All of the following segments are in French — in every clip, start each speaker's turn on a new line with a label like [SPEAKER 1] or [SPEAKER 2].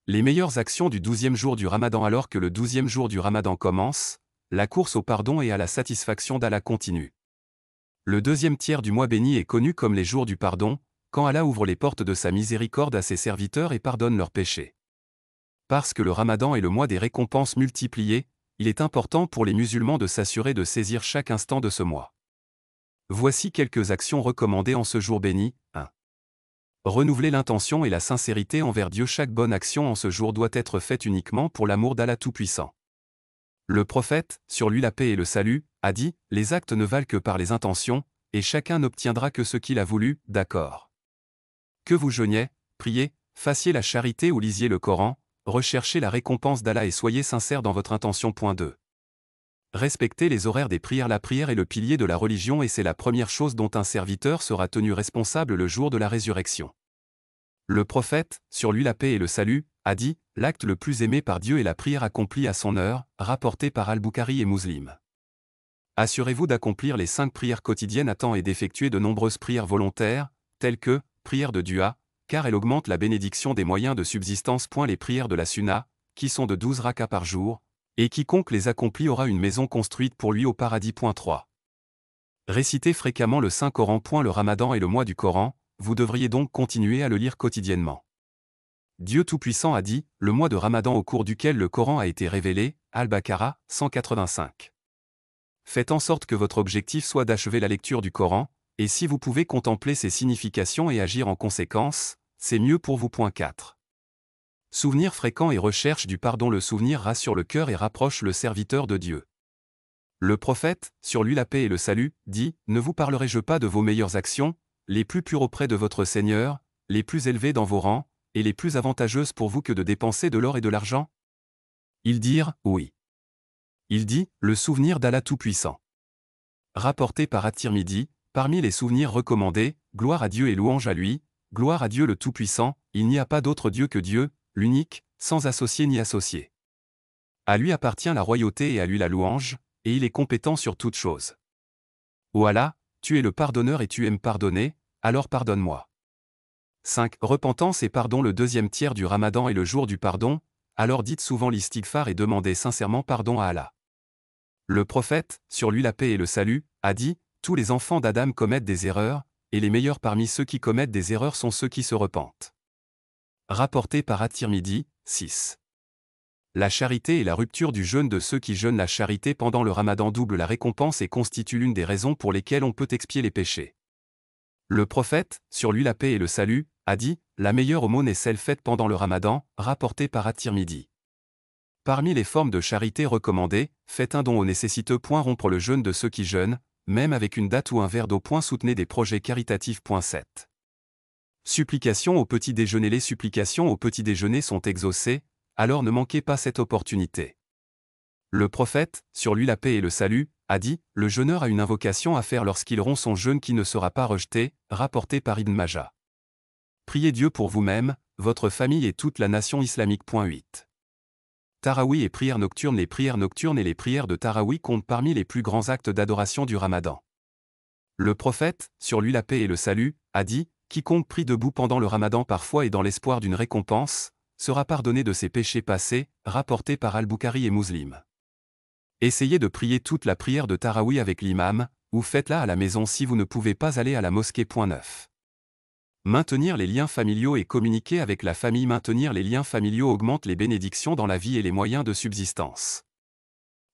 [SPEAKER 1] Les meilleures actions du 12e jour du Ramadan. Alors que le 12e jour du Ramadan commence, la course au pardon et à la satisfaction d'Allah continue. Le deuxième tiers du mois béni est connu comme les jours du pardon, quand Allah ouvre les portes de sa miséricorde à ses serviteurs et pardonne leurs péchés. Parce que le Ramadan est le mois des récompenses multipliées, il est important pour les musulmans de s'assurer de saisir chaque instant de ce mois. Voici quelques actions recommandées en ce jour béni. 1. Renouveler l'intention et la sincérité envers Dieu. Chaque bonne action en ce jour doit être faite uniquement pour l'amour d'Allah Tout-Puissant. Le prophète, sur lui la paix et le salut, a dit « Les actes ne valent que par les intentions, et chacun n'obtiendra que ce qu'il a voulu, d'accord. Que vous jeûniez, priez, fassiez la charité ou lisiez le Coran, recherchez la récompense d'Allah et soyez sincères dans votre intention. 2. Respectez les horaires des prières. La prière est le pilier de la religion et c'est la première chose dont un serviteur sera tenu responsable le jour de la résurrection. Le prophète, sur lui la paix et le salut, a dit « L'acte le plus aimé par Dieu est la prière accomplie à son heure », rapporté par Al-Bukhari et Muslim. Assurez-vous d'accomplir les 5 prières quotidiennes à temps et d'effectuer de nombreuses prières volontaires, telles que prière de dua, car elle augmente la bénédiction des moyens de subsistance. Les prières de la sunna, qui sont de 12 rakas par jour, et quiconque les accomplit aura une maison construite pour lui au paradis. 3. Récitez fréquemment le Saint-Coran. Le Ramadan est le mois du Coran, vous devriez donc continuer à le lire quotidiennement. Dieu Tout-Puissant a dit, le mois de Ramadan au cours duquel le Coran a été révélé, Al-Baqarah, 185. Faites en sorte que votre objectif soit d'achever la lecture du Coran, et si vous pouvez contempler ses significations et agir en conséquence, c'est mieux pour vous. 4. Souvenir fréquent et recherche du pardon. Le souvenir rassure le cœur et rapproche le serviteur de Dieu. Le prophète, sur lui la paix et le salut, dit « Ne vous parlerai-je pas de vos meilleures actions, les plus pures auprès de votre Seigneur, les plus élevées dans vos rangs, et les plus avantageuses pour vous que de dépenser de l'or et de l'argent ?» Ils dirent « Oui. » Il dit « Le souvenir d'Allah Tout-Puissant. » Rapporté par At-Tirmidhi, parmi les souvenirs recommandés, gloire à Dieu et louange à lui, gloire à Dieu le Tout-Puissant, il n'y a pas d'autre Dieu que Dieu, l'unique, sans associé ni associé. À lui appartient la royauté et à lui la louange, et il est compétent sur toutes choses. Ô Allah, tu es le pardonneur et tu aimes pardonner, alors pardonne-moi. 5. Repentance et pardon. Le deuxième tiers du Ramadan est le jour du pardon, alors dites souvent l'istighfar et demandez sincèrement pardon à Allah. Le prophète, sur lui la paix et le salut, a dit « Tous les enfants d'Adam commettent des erreurs, et les meilleurs parmi ceux qui commettent des erreurs sont ceux qui se repentent. » Rapporté par At-Tirmidhi, 6. La charité et la rupture du jeûne de ceux qui jeûnent. La charité pendant le Ramadan double la récompense et constitue l'une des raisons pour lesquelles on peut expier les péchés. Le prophète, sur lui la paix et le salut, a dit « La meilleure aumône est celle faite pendant le Ramadan », rapporté par At-Tirmidhi. Parmi les formes de charité recommandées, faites un don aux nécessiteux. Rompre le jeûne de ceux qui jeûnent, même avec une date ou un verre d'eau. Soutenez des projets caritatifs. 7. Supplications au petit déjeuner. Les supplications au petit déjeuner sont exaucées, alors ne manquez pas cette opportunité. Le prophète, sur lui la paix et le salut, a dit « Le jeûneur a une invocation à faire lorsqu'il rompt son jeûne qui ne sera pas rejeté », rapporté par Ibn Majah. Priez Dieu pour vous-même, votre famille et toute la nation islamique. 8. Taraouih et prières nocturnes. Les prières nocturnes et les prières de Taraouih comptent parmi les plus grands actes d'adoration du Ramadan. Le prophète, sur lui la paix et le salut, a dit « Quiconque prie debout pendant le Ramadan parfois et dans l'espoir d'une récompense, sera pardonné de ses péchés passés », rapporté par Al-Bukhari et Muslim. Essayez de prier toute la prière de Taraouih avec l'imam, ou faites-la à la maison si vous ne pouvez pas aller à la mosquée. 9. Maintenir les liens familiaux et communiquer avec la famille. Maintenir les liens familiaux augmente les bénédictions dans la vie et les moyens de subsistance.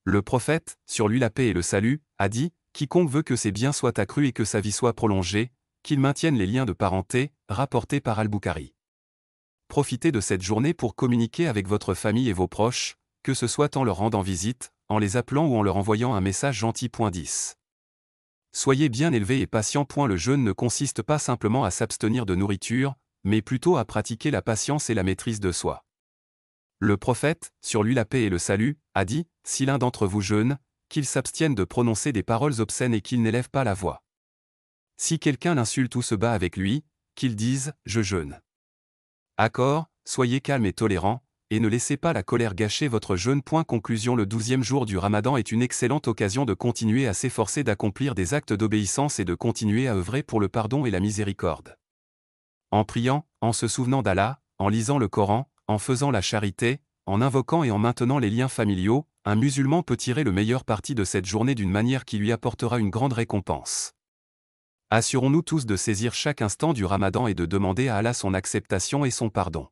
[SPEAKER 1] Le prophète, sur lui la paix et le salut, a dit « Quiconque veut que ses biens soient accrus et que sa vie soit prolongée, qu'il maintienne les liens de parenté », rapporté par Al-Bukhari. Profitez de cette journée pour communiquer avec votre famille et vos proches, que ce soit en leur rendant visite, en les appelant ou en leur envoyant un message gentil. 10. Soyez bien élevés et patients. Le jeûne ne consiste pas simplement à s'abstenir de nourriture, mais plutôt à pratiquer la patience et la maîtrise de soi. Le prophète, sur lui la paix et le salut, a dit « Si l'un d'entre vous jeûne, qu'il s'abstienne de prononcer des paroles obscènes et qu'il n'élève pas la voix. Si quelqu'un l'insulte ou se bat avec lui, qu'il dise « Je jeûne ». Accord, soyez calme et tolérant, et ne laissez pas la colère gâcher votre jeûne. Conclusion. Le 12e jour du Ramadan est une excellente occasion de continuer à s'efforcer d'accomplir des actes d'obéissance et de continuer à œuvrer pour le pardon et la miséricorde. En priant, en se souvenant d'Allah, en lisant le Coran, En faisant la charité, en invoquant et en maintenant les liens familiaux, un musulman peut tirer le meilleur parti de cette journée d'une manière qui lui apportera une grande récompense. Assurons-nous tous de saisir chaque instant du Ramadan et de demander à Allah son acceptation et son pardon.